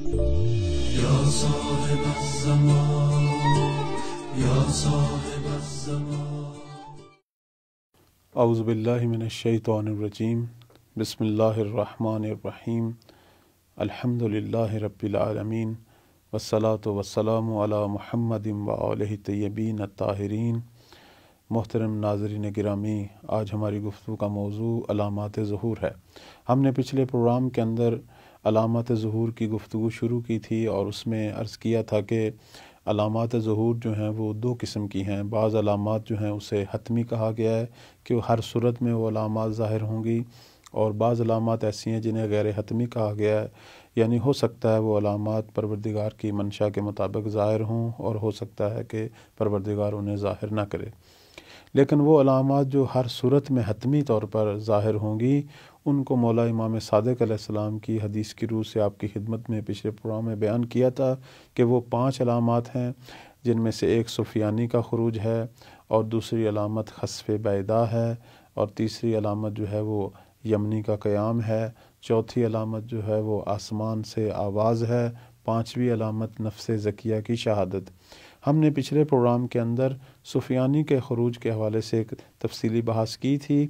یا صاحب الزمان یا صاحب الزمان۔ اعوذ باللہ من الشیطان الرجیم، بسم اللہ الرحمن الرحیم، الحمد للہ رب العالمین، والصلاة والسلام علی محمد وآلہ الطیبین الطاہرین۔ محترم ناظرین گرامی، آج ہماری گفتگو کا موضوع علامات ظہور ہے۔ ہم نے پچھلے پروگرام کے اندر علامات ظہور کی گفتگو شروع کی تھی اور اس میں عرض کیا تھا کہ علامات ظہور جو ہیں وہ دو قسم کی ہیں۔ بعض علامات جو ہیں اسے حتمی کہا گیا ہے کہ وہ ہر صورت میں وہ علامات ظاہر ہوں گی، اور بعض علامات ایسی ہیں جنہیں غیر حتمی کہا گیا ہے، یعنی ہو سکتا ہے وہ علامات پروردگار کی منشا کے مطابق ظاہر ہوں اور ہو سکتا ہے کہ پروردگار انہیں ظاہر نہ کرے۔ لیکن وہ علامات جو ہر صورت میں حتمی طور پر ظاہر ہوں گی، ان کو مولا امام صادق علیہ السلام کی حدیث کی روح سے آپ کی خدمت میں پچھلے پروگرام میں بیان کیا تھا کہ وہ 5 علامات ہیں، جن میں سے ایک سفیانی کا خروج ہے، اور دوسری علامت خسف بیدا ہے، اور تیسری علامت جو ہے وہ یمنی کا قیام ہے، چوتھی علامت جو ہے وہ آسمان سے آواز ہے، 5ویں علامت نفس زکیہ کی شہادت۔ ہم نے پچھلے پروگرام کے اندر سفیانی کے خروج کے حوالے سے ایک تفصیلی بحث کی تھی۔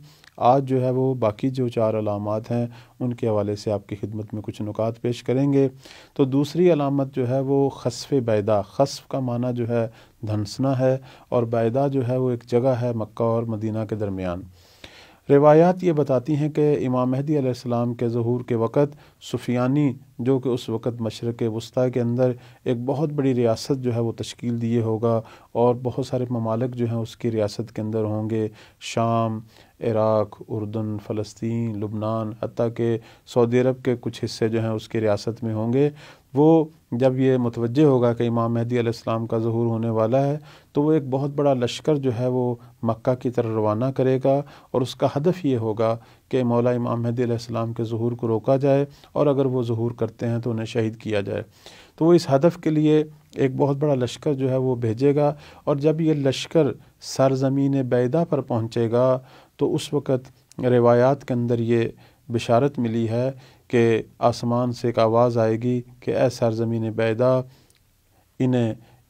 آج جو ہے وہ باقی جو 4 علامات ہیں ان کے حوالے سے آپ کی خدمت میں کچھ نکات پیش کریں گے۔ تو دوسری علامت جو ہے وہ خسف بیدا، خسف کا معنی جو ہے دھنسنا ہے، اور بیدا جو ہے وہ ایک جگہ ہے مکہ اور مدینہ کے درمیان۔ روایات یہ بتاتی ہیں کہ امام مہدی علیہ السلام کے ظہور کے وقت سفیانی، جو کہ اس وقت مشرق وسطیٰ کے اندر ایک بہت بڑی ریاست جو ہے وہ تشکیل دیے ہوگا، اور بہت سارے ممالک جو ہیں اس کی ریاست کے اندر ہوں گے، شام، عراق، اردن، فلسطین، لبنان، حتیٰ کہ سعودی عرب کے کچھ حصے جو ہیں اس کی ریاست میں ہوں گے۔ وہ جب یہ متوجہ ہوگا کہ امام مہدی علیہ السلام کا ظہور ہونے والا ہے، تو وہ ایک بہت بڑا لشکر جو ہے وہ مکہ کی طرف روانہ کرے گا، اور اس کا ہدف یہ ہوگا کہ مولا امام مہدی علیہ السلام کے ظہور کو روکا جائے، اور اگر وہ ظہور کرتے ہیں تو انہیں شہید کیا جائے۔ تو وہ اس ہدف کے لیے ایک بہت بڑا لشکر جو ہے وہ بھیجے گا، اور جب یہ لشکر سرزمین بیدا پر پہنچے گا تو اس وقت روایات کے اندر یہ بشارت ملی ہے کہ آسمان سے ایک آواز آئے گی کہ اے سرزمین بیدا،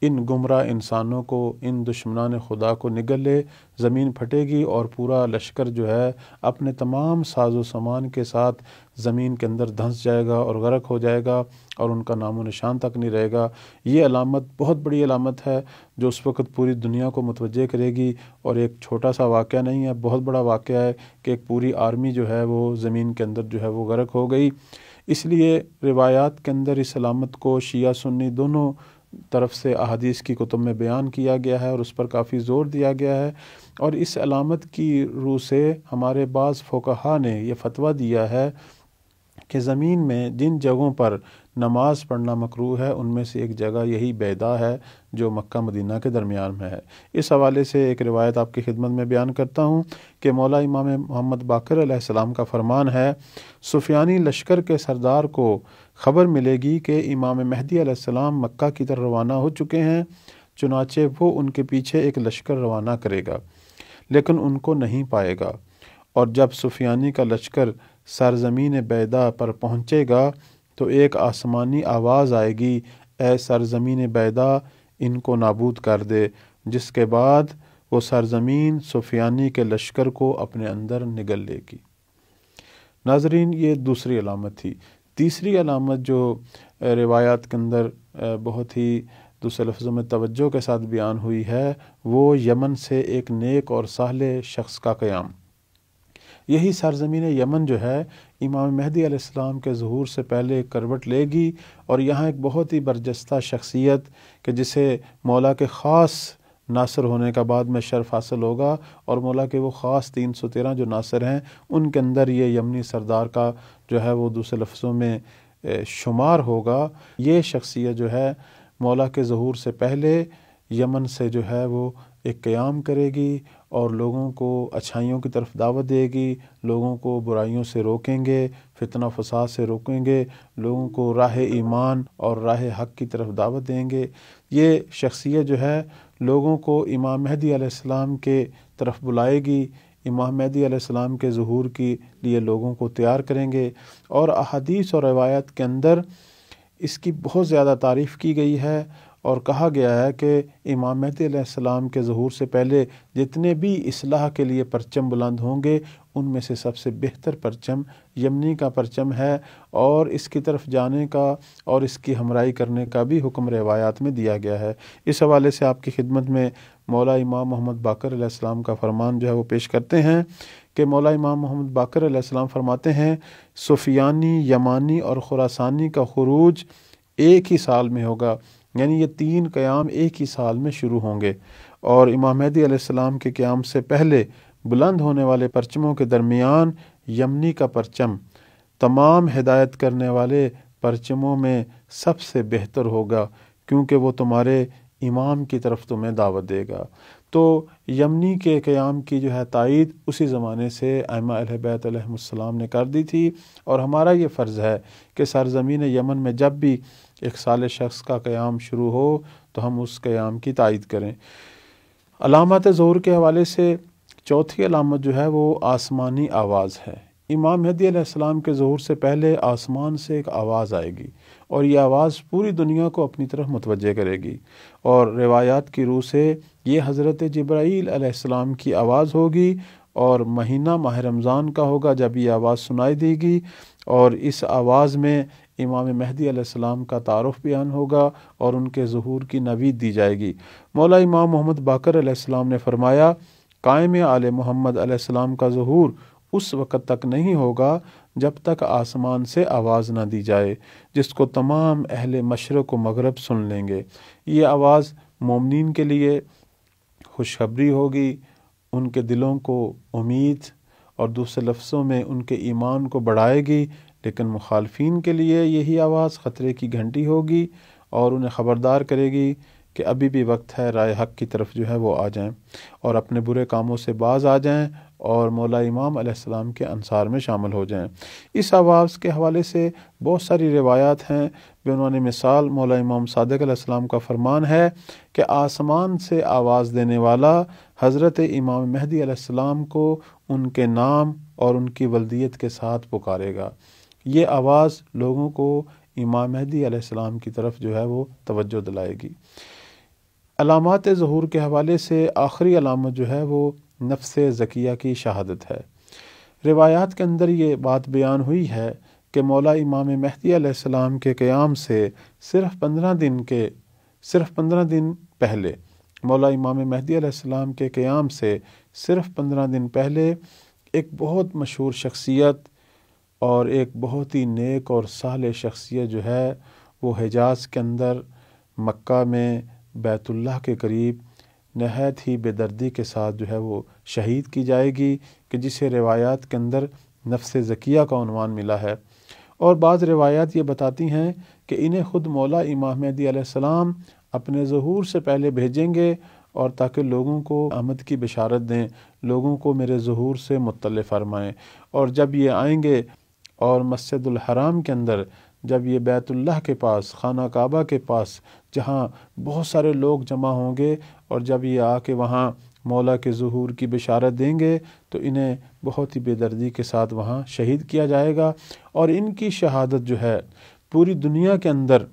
ان گمراہ انسانوں کو، ان دشمنان خدا کو نگل لے۔ زمین پھٹے گی اور پورا لشکر جو ہے اپنے تمام ساز و سامان کے ساتھ زمین کے اندر دھنس جائے گا اور غرق ہو جائے گا، اور ان کا نام و نشان تک نہیں رہے گا۔ یہ علامت بہت بڑی علامت ہے جو اس وقت پوری دنیا کو متوجہ کرے گی، اور ایک چھوٹا سا واقعہ نہیں ہے، بہت بڑا واقعہ ہے کہ ایک پوری آرمی جو ہے وہ زمین کے اندر جو ہے وہ غرق ہو گئی۔ اس لیے روایات کے اندر اس علامت کو شیعہ سنی دونوں طرف سے احادیث کی کتب میں بیان کیا گیا ہے، اور اس پر کافی زور دیا گیا ہے۔ اور اس علامت کی روح سے ہمارے بعض فقہا نے یہ فتویٰ دیا ہے کہ زمین میں جن جگہوں پر نماز پڑھنا مکروہ ہے ان میں سے ایک جگہ یہی بیدا ہے جو مکہ مدینہ کے درمیان میں ہے۔ اس حوالے سے ایک روایت آپ کی خدمت میں بیان کرتا ہوں کہ مولا امام محمد باقر علیہ السلام کا فرمان ہے، سفیانی لشکر کے سردار کو خبر ملے گی کہ امام مہدی علیہ السلام مکہ کی طرف روانہ ہو چکے ہیں، چنانچہ وہ ان کے پیچھے ایک لشکر روانہ کرے گا، لیکن ان کو نہیں پائے گا، اور جب سفیانی کا لشکر سرزمین بیدا پر پہنچے گا تو ایک آسمانی آواز آئے گی، اے سرزمین بیدا، ان کو نابود کر دے، جس کے بعد وہ سرزمین سفیانی کے لشکر کو اپنے اندر نگل لے گی۔ ناظرین، یہ دوسری علامت تھی۔ تیسری علامت جو روایات کے اندر بہت ہی دوسرے لفظوں میں توجہ کے ساتھ بیان ہوئی ہے، وہ یمن سے ایک نیک اور صالح شخص کا قیام۔ یہی سرزمین یمن جو ہے امام مہدی علیہ السلام کے ظہور سے پہلے ایک کروٹ لے گی، اور یہاں ایک بہت ہی برجستہ شخصیت کہ جسے مولا کے خاص ناصر ہونے کا بعد میں شرف حاصل ہوگا، اور مولا کے وہ خاص 313 جو ناصر ہیں ان کے اندر یہ یمنی سردار کا جو ہے وہ دوسرے لفظوں میں شمار ہوگا۔ یہ شخصیت جو ہے مولا کے ظہور سے پہلے یمن سے جو ہے وہ ایک قیام کرے گی، اور لوگوں کو اچھائیوں کی طرف دعوت دے گی، لوگوں کو برائیوں سے روکیں گے، فتنہ فساد سے روکیں گے، لوگوں کو راہ ایمان اور راہ حق کی طرف دعوت دیں گے۔ یہ شخصیت جو ہے لوگوں کو امام مہدی علیہ السلام کے طرف بلائے گی، امام مہدی علیہ السلام کے ظہور کے لیے لوگوں کو تیار کریں گے۔ اور احادیث اور روایات کے اندر اس کی بہت زیادہ تعریف کی گئی ہے اور کہا گیا ہے کہ امام مہدی علیہ السلام کے ظہور سے پہلے جتنے بھی اصلاح کے لیے پرچم بلند ہوں گے ان میں سے سب سے بہتر پرچم یمنی کا پرچم ہے، اور اس کی طرف جانے کا اور اس کی ہمراہی کرنے کا بھی حکم روایات میں دیا گیا ہے۔ اس حوالے سے آپ کی خدمت میں مولا امام محمد باقر علیہ السلام کا فرمان جو ہے وہ پیش کرتے ہیں کہ مولا امام محمد باقر علیہ السلام فرماتے ہیں سفیانی، یمانی اور خراسانی کا خروج ایک ہی سال میں ہوگا، یعنی یہ 3 قیام ایک ہی سال میں شروع ہوں گے، اور امام مہدی علیہ السلام کے قیام سے پہلے بلند ہونے والے پرچموں کے درمیان یمنی کا پرچم تمام ہدایت کرنے والے پرچموں میں سب سے بہتر ہوگا، کیونکہ وہ تمہارے امام کی طرف تمہیں دعوت دے گا۔ تو یمنی کے قیام کی جو ہے تائید اسی زمانے سے ائمہ اہل بیت علیہم السلام نے کر دی تھی، اور ہمارا یہ فرض ہے کہ سرزمین یمن میں جب بھی ایک صالح شخص کا قیام شروع ہو تو ہم اس قیام کی تائید کریں۔ علامات ظہور کے حوالے سے چوتھی علامت جو ہے وہ آسمانی آواز ہے۔ امام مہدی علیہ السلام کے ظہور سے پہلے آسمان سے ایک آواز آئے گی، اور یہ آواز پوری دنیا کو اپنی طرف متوجہ کرے گی، اور روایات کی روح سے یہ حضرت جبرائیل علیہ السلام کی آواز ہوگی، اور مہینہ ماہ رمضان کا ہوگا جب یہ آواز سنائی دے گی، اور اس آواز میں امام مہدی علیہ السلام کا تعارف بیان ہوگا اور ان کے ظہور کی نوید دی جائے گی۔ مولا امام محمد باقر علیہ السلام نے فرمایا قائم آل محمد علیہ السلام کا ظہور اس وقت تک نہیں ہوگا جب تک آسمان سے آواز نہ دی جائے، جس کو تمام اہل مشرق و مغرب سن لیں گے۔ یہ آواز مومنین کے لیے خوشخبری ہوگی، ان کے دلوں کو امید اور دوسرے لفظوں میں ان کے ایمان کو بڑھائے گی، لیکن مخالفین کے لیے یہی آواز خطرے کی گھنٹی ہوگی اور انہیں خبردار کرے گی کہ ابھی بھی وقت ہے، رائے حق کی طرف جو ہے وہ آ جائیں اور اپنے برے کاموں سے باز آ جائیں اور مولا امام علیہ السلام کے انصار میں شامل ہو جائیں۔ اس آواز کے حوالے سے بہت ساری روایات ہیں۔ بعنوان مثال مولا امام صادق علیہ السلام کا فرمان ہے کہ آسمان سے آواز دینے والا حضرت امام مہدی علیہ السلام کو ان کے نام اور ان کی ولدیت کے ساتھ پکارے گا۔ یہ آواز لوگوں کو امام مہدی علیہ السلام کی طرف جو ہے وہ توجہ دلائے گی۔ علامات ظہور کے حوالے سے آخری علامت جو ہے وہ نفس زکیہ کی شہادت ہے۔ روایات کے اندر یہ بات بیان ہوئی ہے کہ مولا امام مہدی علیہ السلام کے قیام سے صرف 15 دن پہلے، مولا امام مہدی علیہ السلام کے قیام سے صرف 15 دن پہلے ایک بہت مشہور شخصیت اور ایک بہت ہی نیک اور صالح شخصیت جو ہے وہ حجاز کے اندر مکہ میں بیت اللہ کے قریب نہایت ہی بے دردی کے ساتھ جو ہے وہ شہید کی جائے گی، کہ جسے روایات کے اندر نفس زکیہ کا عنوان ملا ہے۔ اور بعض روایات یہ بتاتی ہیں کہ انہیں خود مولا امام مہدی علیہ السلام اپنے ظہور سے پہلے بھیجیں گے، اور تاکہ لوگوں کو آمد کی بشارت دیں، لوگوں کو میرے ظہور سے مطلع فرمائیں۔ اور جب یہ آئیں گے اور مسجد الحرام کے اندر، جب یہ بیت اللہ کے پاس، خانہ کعبہ کے پاس جہاں بہت سارے لوگ جمع ہوں گے، اور جب یہ آ کے وہاں مولا کے ظہور کی بشارت دیں گے تو انہیں بہت ہی بے دردی کے ساتھ وہاں شہید کیا جائے گا، اور ان کی شہادت جو ہے پوری دنیا کے اندر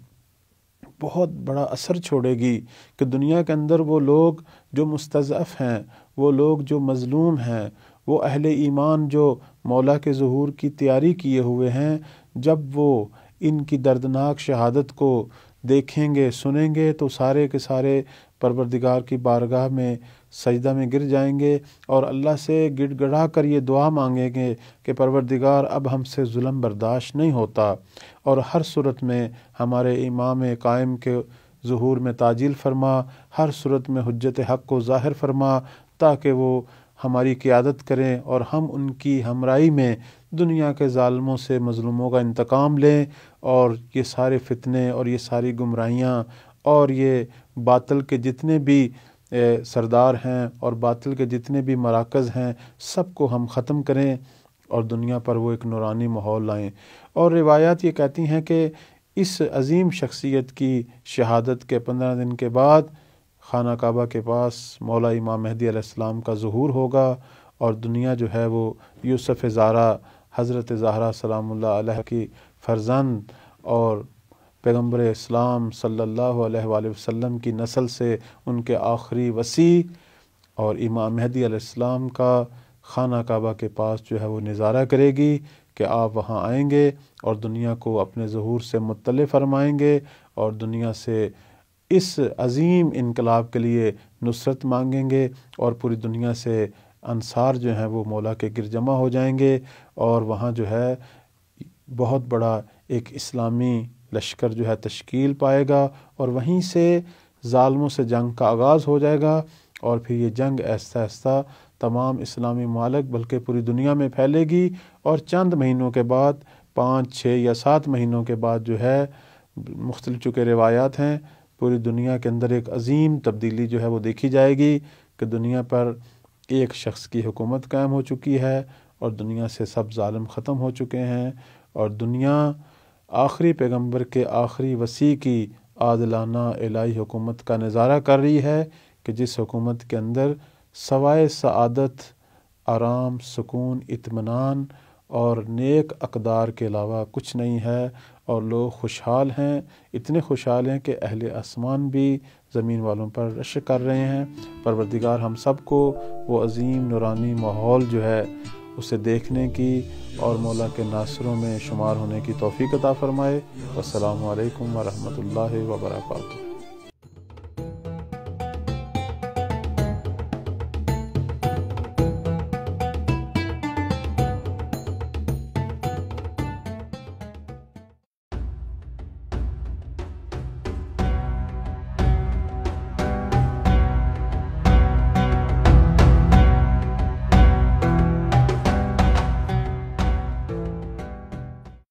بہت بڑا اثر چھوڑے گی، کہ دنیا کے اندر وہ لوگ جو مستضعف ہیں، وہ لوگ جو مظلوم ہیں، وہ اہل ایمان جو مولا کے ظہور کی تیاری کیے ہوئے ہیں، جب وہ ان کی دردناک شہادت کو دیکھیں گے، سنیں گے، تو سارے کے سارے پروردگار کی بارگاہ میں سجدہ میں گر جائیں گے اور اللہ سے گڑ گڑا کر یہ دعا مانگیں گے کہ پروردگار اب ہم سے ظلم برداشت نہیں ہوتا، اور ہر صورت میں ہمارے امام قائم کے ظہور میں تعجیل فرما، ہر صورت میں حجت حق کو ظاہر فرما، تاکہ وہ ہماری قیادت کریں اور ہم ان کی ہمراہی میں دنیا کے ظالموں سے مظلوموں کا انتقام لیں، اور یہ سارے فتنے اور یہ ساری گمراہیاں اور یہ باطل کے جتنے بھی سردار ہیں اور باطل کے جتنے بھی مراکز ہیں سب کو ہم ختم کریں اور دنیا پر وہ ایک نورانی ماحول لائیں۔ اور روایات یہ کہتی ہیں کہ اس عظیم شخصیت کی شہادت کے 15 دن کے بعد خانہ کعبہ کے پاس مولا امام مہدی علیہ السلام کا ظہور ہوگا، اور دنیا جو ہے وہ یوسف زہرا حضرت زہرا سلام اللہ علیہ کی فرزند اور پیغمبر اسلام صلی اللہ علیہ وآلہ وسلم کی نسل سے ان کے آخری وصی اور امام مہدی علیہ السلام کا خانہ کعبہ کے پاس جو ہے وہ نظارہ کرے گی کہ آپ وہاں آئیں گے اور دنیا کو اپنے ظہور سے مطلع فرمائیں گے اور دنیا سے اس عظیم انقلاب کے لیے نصرت مانگیں گے، اور پوری دنیا سے انصار جو ہیں وہ مولا کے گر جمع ہو جائیں گے، اور وہاں جو ہے بہت بڑا ایک اسلامی لشکر جو ہے تشکیل پائے گا، اور وہیں سے ظالموں سے جنگ کا آغاز ہو جائے گا، اور پھر یہ جنگ آہستہ آہستہ تمام اسلامی ممالک بلکہ پوری دنیا میں پھیلے گی، اور چند مہینوں کے بعد 5، 6 یا 7 مہینوں کے بعد جو ہے مختلف چونکہ روایات ہیں، پوری دنیا کے اندر ایک عظیم تبدیلی جو ہے وہ دیکھی جائے گی کہ دنیا پر ایک شخص کی حکومت قائم ہو چکی ہے اور دنیا سے سب ظالم ختم ہو چکے ہیں، اور دنیا آخری پیغمبر کے آخری وصی کی عادلانہ الہی حکومت کا نظارہ کر رہی ہے کہ جس حکومت کے اندر سوائے سعادت، آرام، سکون، اطمینان اور نیک اقدار کے علاوہ کچھ نہیں ہے، اور لوگ خوشحال ہیں، اتنے خوشحال ہیں کہ اہل آسمان بھی زمین والوں پر رش کر رہے ہیں۔ پروردگار ہم سب کو وہ عظیم نورانی ماحول جو ہے اسے دیکھنے کی اور مولا کے ناصروں میں شمار ہونے کی توفیق عطا فرمائے۔ والسلام علیکم ورحمۃ اللہ وبرکاتہ۔